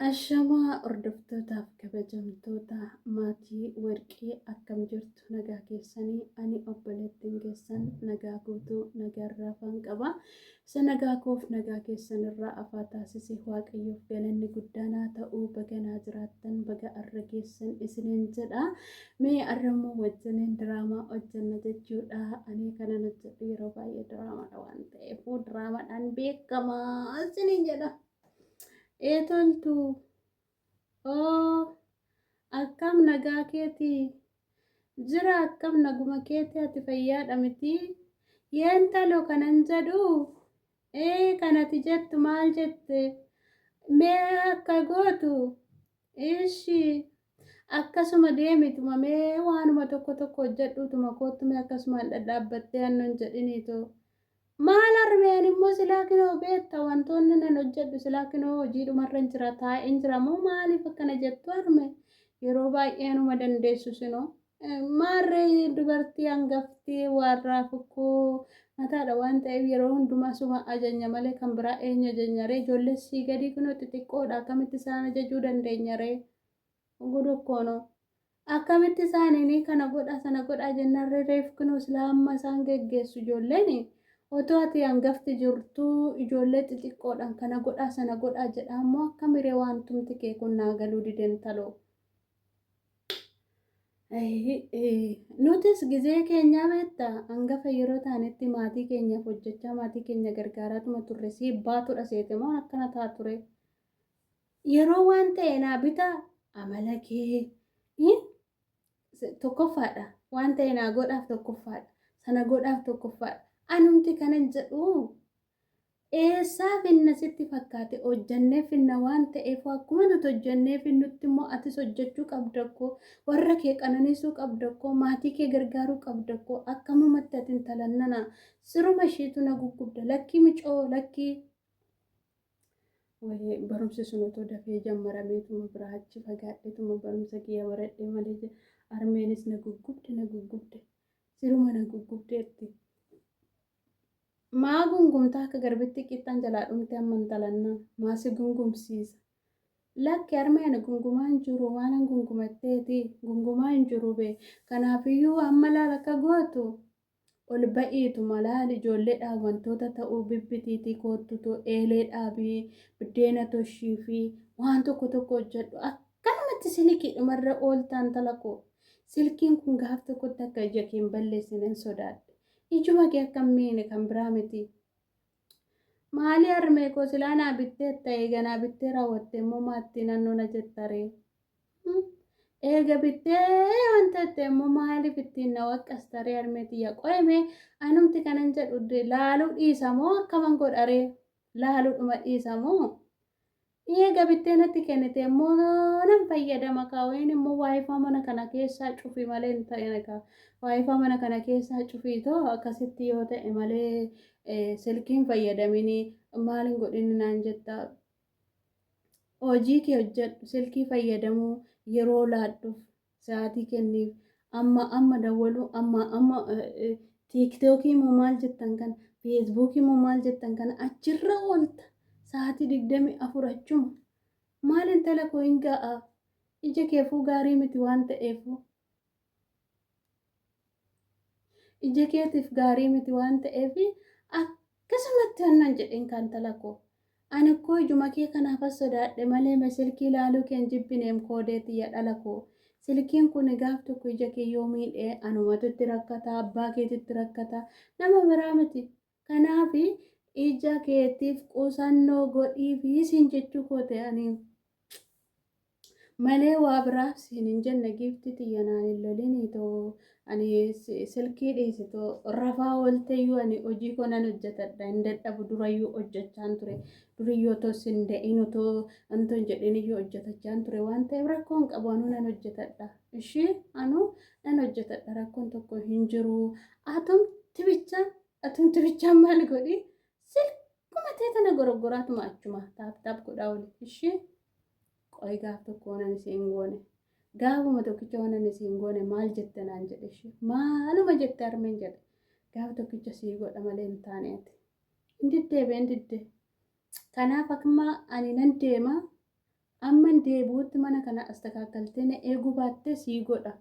Ashamaa hordoftootaaf kabajamtoota maatii warqee akkam jirtu nagaa keessanii ani obboleettiin keessan nagaa guutuu nagaarraa fan qaba. Isa nagaa koof nagaa keessan irraa afaa taasise waaqayyoof galanni guddaanaa ta'uu baganaa jiraattan baga arra keessan isiniin jedha. Mee arrammoo wajjiniin diraamaa hojjanna jechuudha. Ani kana hojjedhu yeroo baay'ee diraamaadha waan ta'eef diraamaadhaan beekamaa isiniin jedha. Eetoltu akkam nagaa keetii jira akkam naguma keetii ati fayyaadha miti yeentaloo kanan jedhu kanati jettu maal jette mee akka gootu ishi akkasuma deemituma mee waanuma tokko hojjedhuutuma koottume akkasumaan dhadhaabbattee annoon jedhiniitoo. Maal armeen immoo silaa kinoo beekta wantoonni nan hojjedhu silaa kinoo hojii dhumarra jira taa'een jira moo maaliif akkana jettu arme yeroo baay'ee anuma dandeessu sinoo maarree dubartii hangaftii warraa fukkoo mataadha waan ta'eef yeroo hundumaa suma ajanya malee kan biraa eenyu ajanyaree ijoollee sii gadii kinoo xixiqqoodha akkamitti isaan ajajuu dandeenyaree godokkoonoo akkamitti isaaniin kana godha sana godha jennarree reef kinoo silaa amma isaan geggeessu ijoolleen. Otoo ati hangafti jirtuu ijoollee xixiqqoodhaan kana godhaa sana godhaa jedha ammoo akka miree wantumti kee kun naa galuu dideen taloo. Nutis gizee keenyaa beektaa hangafa yeroo taanetti maatii keenyaaf hojjechaa maatii keenya gargaaraatuma turre siibbaatudha seete moo akkana taa ture. Yeroo waan ta'e naa bitaa amala kee tokkoffaadha waan ta'e naa godhaaf tokkoffaadha sana godhaaf tokkoffaadha. Anumti kanan jedhu eessaa finna sitti fakkaate hojjannee finna waan ta'eef akkuma nuti hojjannee finnutti immoo atis hojjechuu qabdakkoo warra kee qananiisuu qabdakkoo maatii kee gargaaruu qabdakkoo akkamumatti ati intalannana siruma ishiitu na guggubda lakkii micoo lakkii barumsi sun otoo dafee jammarameetuma biraa achi fagaadheetuma barumsa kiyya baradhee malee armeenis na guggubde siruma na guggubdeetti. Maa gungumtaa akka garbitti qixxaan jalaa dhumte amma intalannaa maasi gungumsiisa. Lakki armeen gungumaa hin jiru waan gungumatteeti gungumaa hin jiru bee kanaafiyyuu amma laal akka gootu ol ba'iitu malaal ijoolleedhaan wantoota ta'uu bibbitiitii koottutu eelee dhaabii biddeena toshii fi waan tokko hojjedhu akkanumatti silkii dhumarra ooltaan talakoo silkiin kun gaaf tokkotti akka ija kee hin balleessinen sodaadhe. Ijuma kee akka miine kan biraa miti. Maali armee koo silaa naa bittee ta'e ganaa bittee raawwattee immoo maattii naannoo na jettaree. Eega bittee wanta ta'e immoo maaliif ittiin na waqqastaree armeeti yaa qo'eme anumti kanan jedhu laaluu dhiisa moo akkaman godharee laaluudhuma dhiisa moo. Eega bittee natti kennite immoo nan fayyadama kaawween immoo waayifaa mana kana keessaa cufii malee hin ta'e nagaa. Waayifaa mana kana keessaa cufiitoo akkasitti yoo ta'e malee silkiin fayyadamini maalin godhini naan jettaa. Hojii kee hojjedhu silkii fayyadamuu yeroo laadhuuf sa'aatii kenniif amma dawwaluu amma tiiktookii moo maal jettan kana feesbuukii moo maal jettan kana achirra oolta sa'aatii 24 achuma maalin tala koo hin ga'a ija keefuu gaarii miti waan ta'eefu. Ija keetiif gaarii miti waan ta'eef akkasumatti annan jedheen kan talakoo. Ani koo ijuma kee kanaaf sodaadhe malee silkii ilaaluu kee hin jibbineem koodeetti yaa dhalakoo. Silkiin kun gaaf tokko ija kee yoo miidhee anumatutti rakkata abbaa keetitti rakkata nama biraa miti. Kanaaf ija keetiif qusannoo godhii fi siin jechuu koo ta'anii. Malee waa biraaf siin hin jenne giifti xiyyanaan hin loliniitoo. Ani silkii dhiisitoo rafaa oolteeyyuu ani hojii koo nan hojjetadha hin dadhabu durayyuu hojjechaan ture duriyyoo otoo sin da'in otoo antoon jedhiniyyuu hojjetachaan ture waan ta'eef rakkoon qabu anuu nan hojjetadha ishii anuu nan hojjetadha rakkoon tokko hin jiru atumti bichaan maal godhi silkuma teetana goroggoraatuma achuma taap godhaa oli ishii qoy gaaf tokko nan isiin goone. Gaafuma tokkicha waan ani siin goone maal jette naan jedhe ishee maaluma jette armeen jedhe gaafa tokkicha sii godha malee hin taaneeti. Hin diddee kanaaf akkuma ani nan deema Amman deebi'uutti mana kana astakaakaltee na eeguu baattee sii godha.